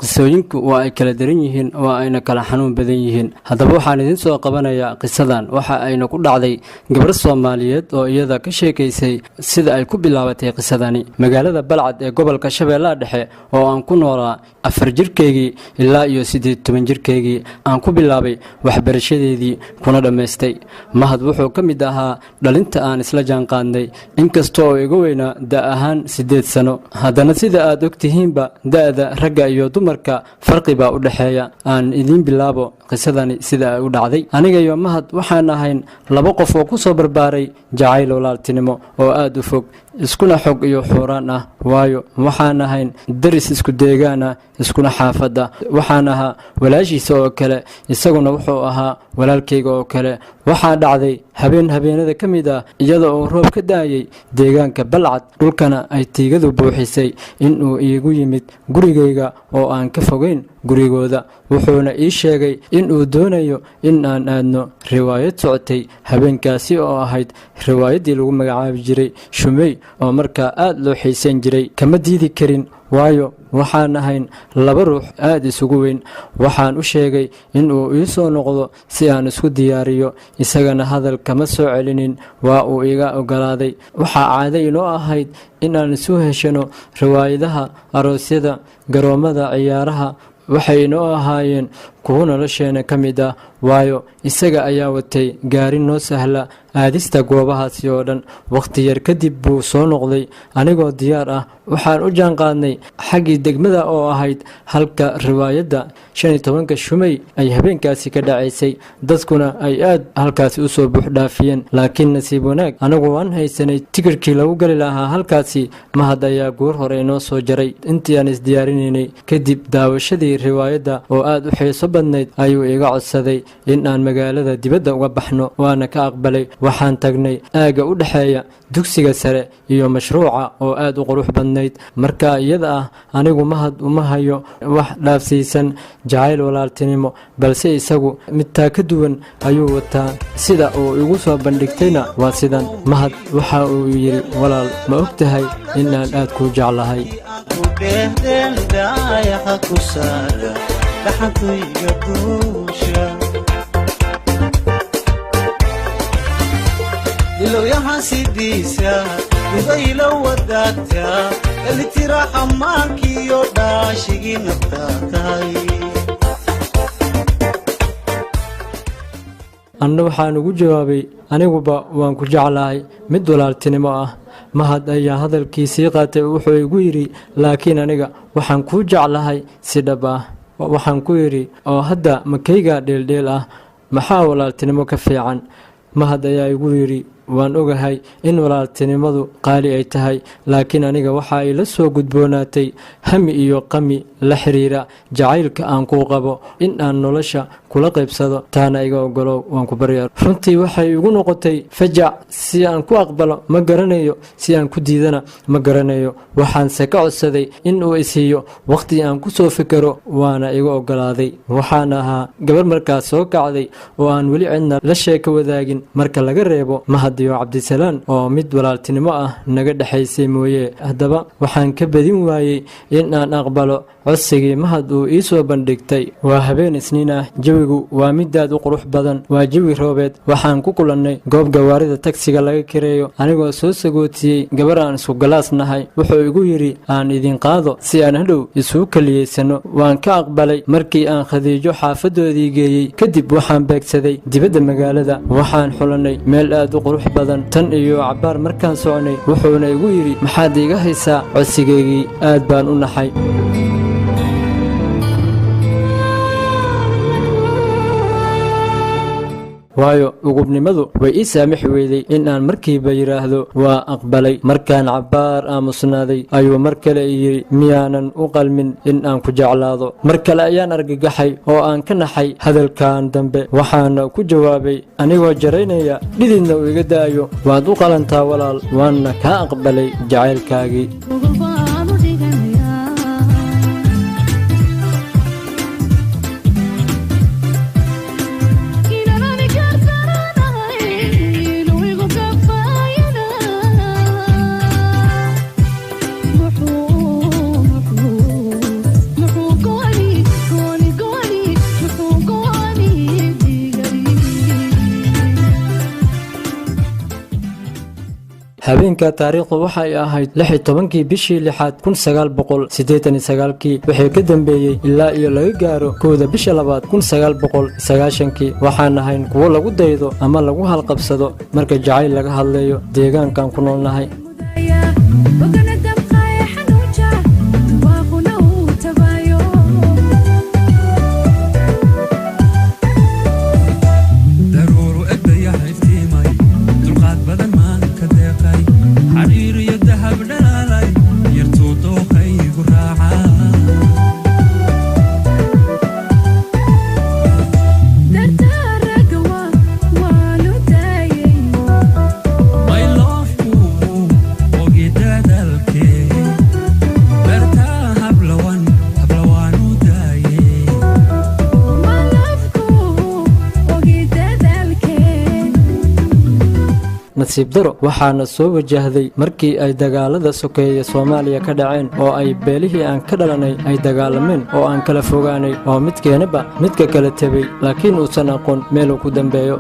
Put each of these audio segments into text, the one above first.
qisooyinku waa ay kala daran yihiin oo ayna kala xanuun badan yihiin. haddaba waxaan idin soo qabanayaa qisadan waxa ayna ku dhacday gabar Soomaaliyeed oo iyada ka sheekaysay sida ay ku bilaabatay qisadani magaalada Balcad ee gobolka Shabeellaha Dhexe oo aan ku noolaa 4 jirkeygii ilaa iyo 18 jirkeygii aan ku bilaabay waxbarashadeedii kuna dhameystay. mahad wuxuu ka mid ahaa dhalinta aan isla jaan qaadnay inkastoo iga weynaa da ahaan 8 sano. haddana sida aad ogtihiinba da'da ragga iyo dumarka farqi baa u dhaxeeya. aan idin bilaabo qisadani sida ay u dhacday. aniga iyo mahad waxaan ahayn laba qof oo ku soo barbaaray jacayl walaaltinimo oo aad u fog iskuna xog iyo xuraan ah. waayo waxaan ahayn daris isku deegaan ah iskuna xaafada. waxaan ahaa walaashiisa oo kale isaguna wuxuu ahaa walaalkayga oo kale. waxaa dhacday habeenada ka mid ah iyada oo roob ka daayay deegaanka Balcad dhulkana ay tiigadu buuxisay inuu iigu yimid gurigayga oo aan ka fogeyn gurigooda. wuxuuna ii sheegay inuu doonayo in aan aadno riwaayad socotay habeenkaasi oo ahayd riwaayadii lagu magacaabi jiray Shumey oo markaa aad loo xiisan jiray. kama diidi karin waayo waxaan ahayn laba ruux aad isugu weyn. waxaan u sheegay inuu ii soo noqdo si aan isku diyaariyo isagana hadal kama soo celinin waa uu iga ogolaaday. waxaa caado inoo ahayd in aan isu heshano riwaayadaha aroosyada garoomada ciyaaraha waxay inoo ahaayeen kuwa nolosheena ka mid ah waayo isaga ayaa watay gaari noo sahla aadista goobahaasi oo dhan. waqti yar kadib buu soo noqday anigoo diyaar ah. waxaan u jaan qaadnay xaggii degmada oo ahayd halka riwaayadda 15 Shumey ay habeenkaasi ka dhacaysay dadkuna ay aad halkaasi u soo buux dhaafiyeen. laakiin nasiib wanaag anagu waan haysanay tikirkii lagu gali lahaa halkaasi. mahad ayaa goor hore inoo soo jaray intii aan isdiyaarinaynay. kadib daawashadii riwaayadda oo aad u xiiso badnayd ayuu iga codsaday in aan magaalada dibadda uga baxno waana ka aqbalay. waxaan tagnay aaga u dhaxeeya dugsiga sare iyo mashruuca oo aad u qurux badnayd. markaa iyada ah anigu mahad uma hayo wax dhaafsiisan jacayl walaaltinimo balse isagu midtaa ka duwan ayuu wataa. sida uu igu soo bandhigtayna waa sidan. mahad waxa uu yiri walaal ma ogtahay in aan aad ku jeclahay. لو يا حسيديسا يبي لو وداكتا اللي تراح ماكي يوداشي نبتاكاي anna waxaan ugu jawaabay aniguba waan ku jeclahay mid walaaltinimo ah. mahad ayaa hadalkiisii qaatay wuxuu igu yiri laakiin aniga waxaan ku jeclahay si dhab ah. waxaan ku yiri oo hadda makayga dheeldheel ah maxaa walaaltinimo ka fiican. mahad ayaa igu yiri waan ogahay in walaaltinimadu qaali ay tahay laakiin aniga waxa ay la soo gudboonaatay hami iyo qami la xiriira jacaylka aan ku qabo in aan nolosha kula qaybsado. taana iga ogolow waan ku baryaa. runtii waxay igu noqotay fajac. si aan ku aqbalo ma garanayo si aan ku diidana ma garanayo. waxaan se ka codsaday in uu isiiyo waqti aan ku soo fikiro waana iga ogolaaday. waxaan ahaa gabar markaas soo kacday oo aan weli cidna la sheeko wadaagin marka laga reebo mahad iyo Cabdisalaan oo mid walaaltinimo ah naga dhaxaysay mooye. haddaba waxaan ka badin waayay in aan aqbalo codsigii mahad uu ii soo bandhigtay. waa habeen isniin ah jawigu waa mid aad u qurux badan. waa jawi roobeed. waxaan ku kulannay goob gawaarida tagsiga laga kireeyo anigoo soo sagootiyey gabar aan isku galaas nahay. wuxuu igu yiri aan idin qaado si aan hadhow isugu kaliyeysano. waan ka aqbalay. markii aan Khadiijo xaafadoodii geeyey kadib waxaan beegsaday dibadda magaalada. waxaan xulanay meel aad u qurux badan. tan iyo cabaar markaan soconay wuxuuna igu yiri maxaad iga haysaa codsigeygii. aad baan u naxay. waayo ugubnimadu way ii saamix weyday in aan markiiba yiraahdo waa aqbalay. markaan cabaar aamusnaaday ayuu mar kale yiri miyaanan u qalmin in aan ku jeclaado. mar kale ayaan argagaxay oo aan ka naxay hadalkan dambe. waxaana ku jawaabay anigoo jaraynaya dhididna uu iga daayo waad u qalantaa walaal waana kaa aqbalay jacaylkaagii. habeenka taariikhdu waxay ahayd 16 bishii 6 1989 wixii ka dambeeyay ilaa iyo laga gaaro 1 bisha 2 1990 waxaan ahayn kuwo lagu daydo ama lagu halqabsado marka jacayl laga hadlayo deegaankan ku noolnahay. nasiib daro waxaana soo wajahday markii ay dagaalada sokeeye Soomaaliya ka dhaceen oo ay beelihii aan ka dhalanay ay dagaalameen oo aan kala fogaanay oo midkeenaba midka kala tabay laakiin uusan aqoon meel uu ku dambeeyo.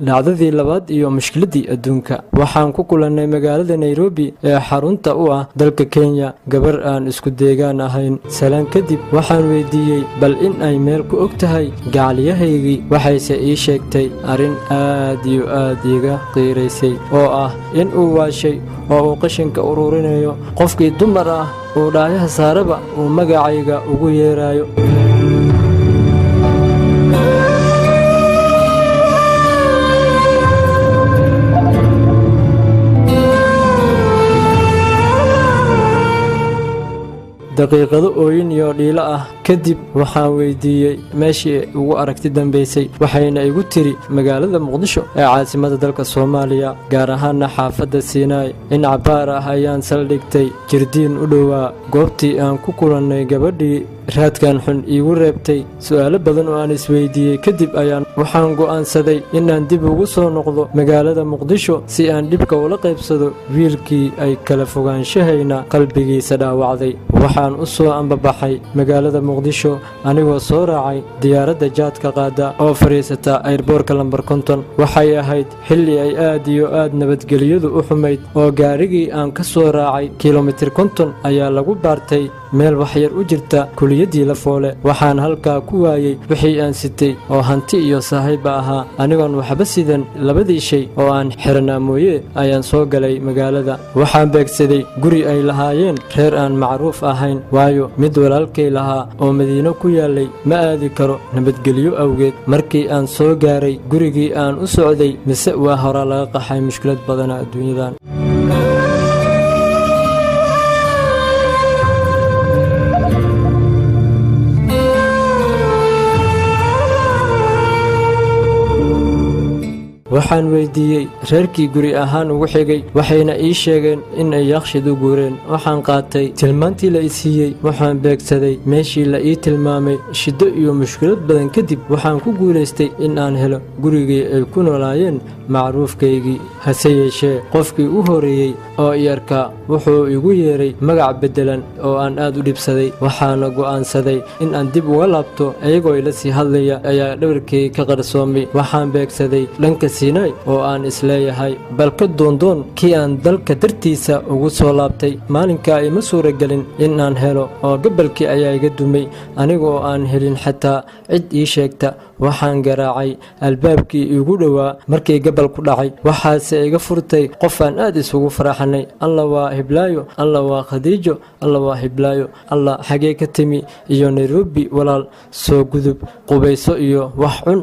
dhacdadii labaad iyo mushkiladii adduunka waxaan ku kulannay magaalada Nairobi ee xarunta u ah dalka Kenya gabar aan isku deegaan ahayn. salaan kadib waxaan weydiiyay bal in ay meel ku og tahay gacaliyahaygii waxayse ii sheegtay arin aad iyo aad iga qiiraysay oo ah in uu waashay oo uu qashinka ururinayo qofkii dumar ah oo dhaayaha saaraba uu magacayga ugu yeerayo. daqiiqado ooyin iyo dhiilo ah kadib waxaan weydiiyay meeshii ugu aragti dambeysay waxayna igu tiri magaalada Muqdisho ee caasimadda dalka Soomaaliya gaar ahaan xaafadda Siinaay. in cabaar ah ayaan saldhigtay jirdiin u dhowaa goobtii aan ku kulannay gabadhii raadkan xun iigu reebtay su'aalo badan oo aan isweydiiyay kadib ayaan waxaan go'aansaday inaan dib ugu soo noqdo magaalada Muqdisho si aan dhibka ula qaybsado wiilkii ay kala fogaanshahayna qalbigiisa dhaawacday. waxaan u soo ambabaxay magaalada Muqdisho anigoo soo raacay diyaaradda jaadka qaada oo fariisata airportka lambar 50. waxay ahayd xilli ay aad iyo aad nabadgeliyadu u xumayd oo gaarigii aan ka soo raacay kiiloomitir 50 ayaa lagu baartay meel wax yar u jirta kuliyadii la foole. waxaan halkaa ku waayay wixii aan sitay oo hanti iyo saaxiib ahaa anigoon waxba sidan labadii shay oo aan xiranaa mooye ayaan soo galay magaalada. waxaan beegsaday guri ay lahaayeen reer aan macruuf ahayn waayo mid walaalkay lahaa oo Madiino ku yaalay ma aadi karo nabadgelyo awgeed. markii aan soo gaaray gurigii aan u socday mise waa hore laga qaxay mushkilad badan adduunyadan. waxaan weydiiyay reerkii guri ahaan ugu xigay waxayna ii sheegeen in ay yakhshid u guureen. waxaan qaatay tilmaantii la isiiyey waxaan beegsaday meeshii la ii tilmaamay. shiddo iyo mushkilad badan kadib waxaan ku guulaystay in aan helo gurigii ay ku noolaayeen macruufkaygii. hase yeeshee qofkii u horeeyey oo i arkaa wuxuu igu yeeray magac beddelan oo aan aad u dhibsaday. waxaana go'aansaday in aan dib uga laabto iyagoo ila sii hadlaya ayaa dhabarkii ka qarsoomay. waxaan beegsaday dhanka Siinay oo aan isleeyahay bal ka doondoon kii aan dalka dartiisa ugu soo laabtay maalinka ay ma suuragelin in aan helo oo gabalkii ayaa iga dumay aniga oo aan helin xataa cid ii sheegta waxaan garaacay albaabkii igu dhowaa markii gabal ku dhacay waxaase iga furtay qof aan aad isugu faraxnay alla waa hiblaayo alla waa khadiijo alla waa hiblaayo alla xagee ka timi iyo Nairobi walaal soo gudub qubayso iyo wax cun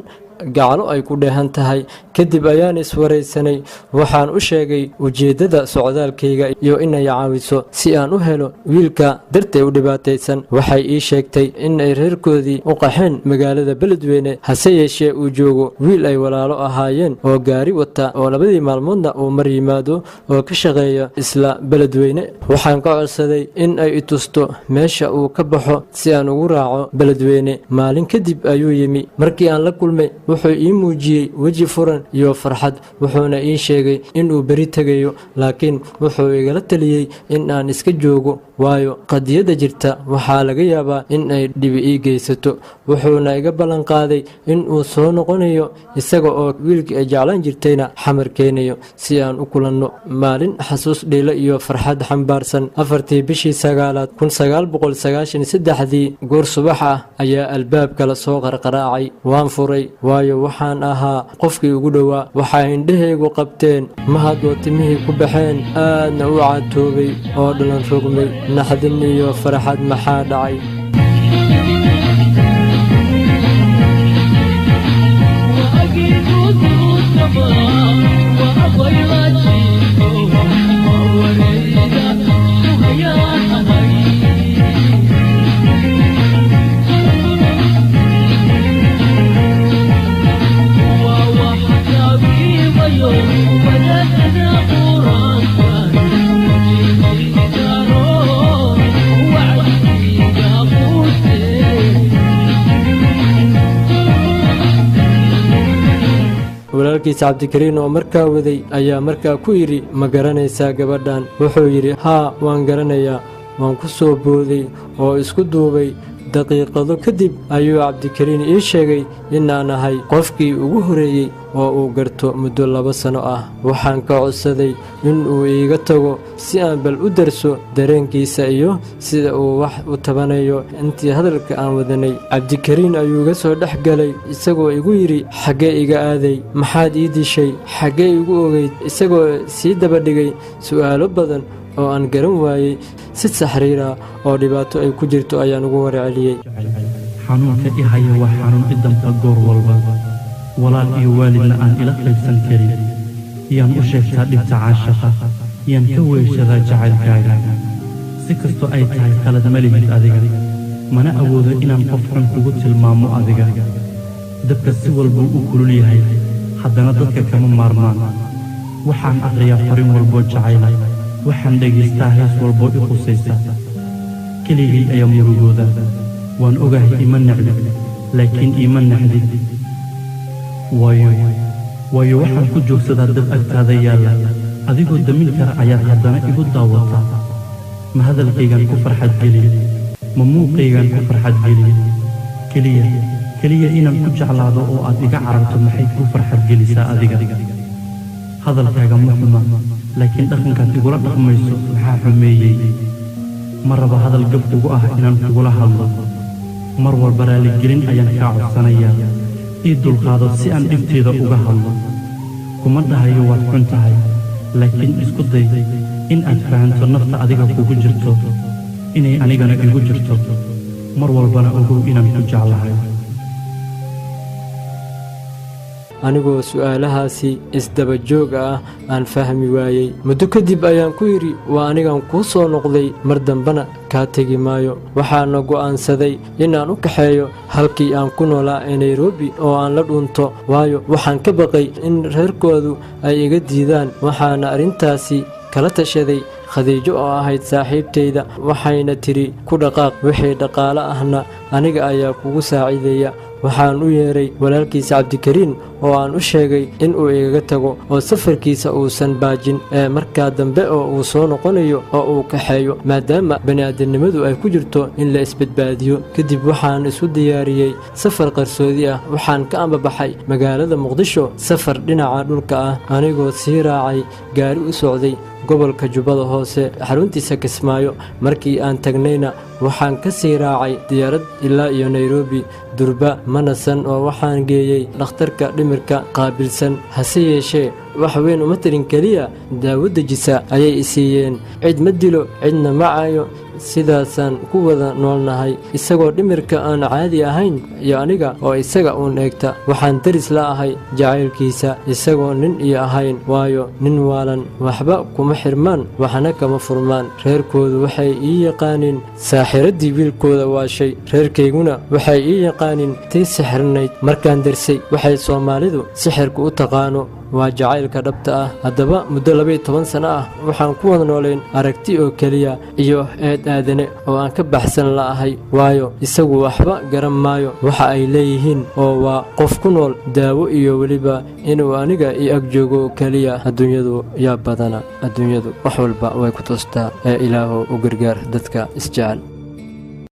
gacalo ay ku dheehan tahay kadib ayaan iswareysanay waxaan u sheegay ujeedada socdaalkayga iyo inay caawiso si aan u helo wiilka dartay u dhibaataysan waxay ii sheegtay in ay reerkoodii u qaxeen magaalada Beledweyne hase yeeshee uu joogo wiil ay walaalo ahaayeen oo gaari wata oo labadii maalmoodna uu mar yimaado oo ka shaqeeya isla Beledweyne waxaan ka codsaday in ay i tusto meesha uu ka baxo si aan ugu raaco Beledweyne maalin kadib ayuu yimi markii aan la kulmay wuxuu ii muujiyay waji furan iyo farxad wuxuuna ii sheegay inuu beri tagayo laakiin wuxuu igala taliyay in aan iska joogo waayo qadiyada jirta waxaa laga yaabaa in ay dhibi ii geysato wuxuuna iga ballan qaaday in uu soo noqonayo isaga oo wiilkii ay jeclaan jirtayna xamar keenayo si aan u kulanno maalin xasuus dhiilo iyo farxad xambaarsan 4 bishii 9 1993 goor subax ah ayaa albaabka la soo qarqaraacay waan furay waayo waxaan ahaa qofkii ugu dhowaa waxaa indhahaygu qabteen mahadoo timihii ku baxeen aadna u caatoobay oo dhalan rogmay naxdin iyo farxad maxaa dhacay walaalkiisa Cabdikariin oo markaa waday ayaa markaa ku yiri ma garanaysaa gabadhan wuxuu yiri haa waan garanayaa waan ku soo booday oo isku duubay daqiiqado kadib ayuu Cabdikariin ii sheegay in aan ahay qofkii ugu horeeyay oo uu garto muddo 2 sano ah waxaan ka codsaday in uu iiga tago si aan bal u darso dareenkiisa iyo sida uu wax u tabanayo intii hadalka aan wadanay Cabdikariin ayuu ga soo dhex galay isagoo igu yiri xagee iga aaday maxaad ii dishay xagee igu ogeyd isagoo sii daba dhigay su'aalo badan oo aan garan waayay si saxriira oo dhibaato ay ku jirto ayaan ugu warceliyay xanuunka i haya waa xanuun idamka goor walba walaal iyo waalidna aan ila qaybsan karin yaan u sheegtaa dhibta caashaqa yaan ka weeshadaa jacaylkaaga si kastoo ay tahay qalad ma lihid adiga mana awoodo inaan qof xun kugu tilmaamo adiga dabka si walbuu u kulul yahay haddana dadka kama maarmaan waxaan aqriyaa fariin walboo jacayla waxaan dhegaystaa hees walboo i khusaysa keligay ayaa murugooda waan ogahay ima necbi laakiin ima naxdid waayo waxaan ku joogsadaa dab agtaada yaalla adigoo damin kara ayaad haddana igu daawata ma hadalkaygaan ku farxad gelin ma muuqaygaan ku farxad gelin keliya inaan ku jeclaado oo aad iga cararto maxay ku farxad gelisaa adiga hadalkaaga ma xuma laakiin dhaqankaad igula dhaqmayso maxaa xumeeyey ma raba hadal gab ugu ah inaan kugula hadlo mar walba raaligelin ayaan kaa codsanayaa ii dulqaado si aan dhibteeda uga hadlo kuma dhahayo waad xun tahay laakiin isku day in aad fahanto nafta adiga kugu jirto inay anigana igu jirto mar walbana ogow inaan ku jeclahay anigoo su'aalahaasi isdaba joog ah aan fahmi waayay muddo kadib ayaan ku yiri waa anigan kuu soo noqday mar dambana kaa tegi maayo waxaana go'aansaday inaan u kaxeeyo halkii aan ku noolaa ee Nairobi oo aan la dhunto waayo waxaan ka baqay in reerkoodu ay iga diidaan waxaana arrintaasi kala tashaday khadiijo oo ahayd saaxiibtayda waxayna tiri ku dhaqaaq wixii dhaqaale ahna aniga ayaa kugu saacideeya waxaan u yeeray walaalkiisa cabdikariin oo aan u sheegay in uu igaga tago oo safarkiisa uusan baajin ee markaa dambe oo uu soo noqonayo oo uu kaxeeyo maadaama bani'aadanimadu ay ku jirto in la isbadbaadiyo kadib waxaan isu diyaariyey safar qarsoodi ah waxaan ka ambabaxay magaalada muqdisho safar dhinaca dhulka ah anigoo sii raacay gaari u socday gobolka Jubbada Hoose xaruntiisa Kismaayo markii aan tagnayna waxaan ka sii raacay diyaarad ilaa iyo Nairobi durba manasan oo waxaan geeyay dhakhtarka dhimirka qaabilsan hase yeeshee wax weyn uma tarin kaliya daawo dejisa ayay isiiyeen cid ma dilo cidna ma caayo sidaasan ku wada noolnahay isagoo dhimirka aan caadi ahayn iyo aniga oo isaga uun eegta waxaan daris la ahay jacaylkiisa isagoo nin iyo ahayn waayo nin waalan waxba kuma xirmaan waxna kama furmaan reerkoodu waxay ii yaqaaniin saaxiradii wiilkooda waashay reerkayguna waxay ii yaqaaniin tii sixirnayd markaan darsay waxay Soomaalidu sixirku u taqaano waa jacaylka dhabta ah haddaba muddo 12 sano ah waxaan ku wada nooleen aragti oo kaliya iyo eed aadane oo aan ka baxsan la'ahay waayo isagu waxba garan maayo waxa ay leeyihiin oo waa qof ku nool daawo iyo waliba inuu aniga ii ag joogo kaliya adduunyadu yaa badana adduunyadu wax walba way ku toostaa ee Ilaahu u gargaar dadka isjecel